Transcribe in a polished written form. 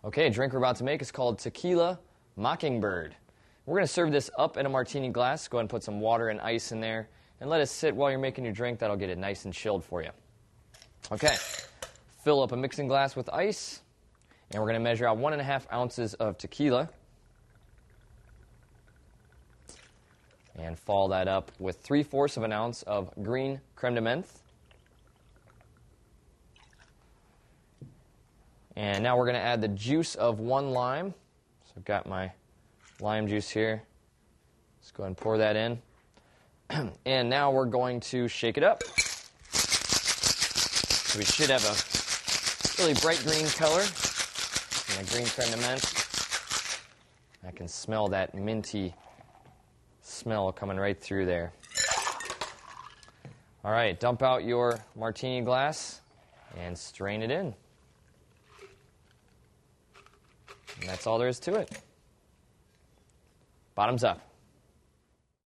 Okay, drink we're about to make is called Tequila Mockingbird. We're going to serve this up in a martini glass. Go ahead and put some water and ice in there and let it sit while you're making your drink. That'll get it nice and chilled for you. Okay, fill up a mixing glass with ice, and we're going to measure out 1.5 ounces of tequila. And follow that up with 3/4 of an ounce of green creme de menthe. And now we're going to add the juice of 1 lime. So I've got my lime juice here. Let's go ahead and pour that in. And now we're going to shake it up. So we should have a really bright green color. And a green creme de menthe. I can smell that minty smell coming right through there. All right, dump out your martini glass and strain it in. And that's all there is to it. Bottoms up.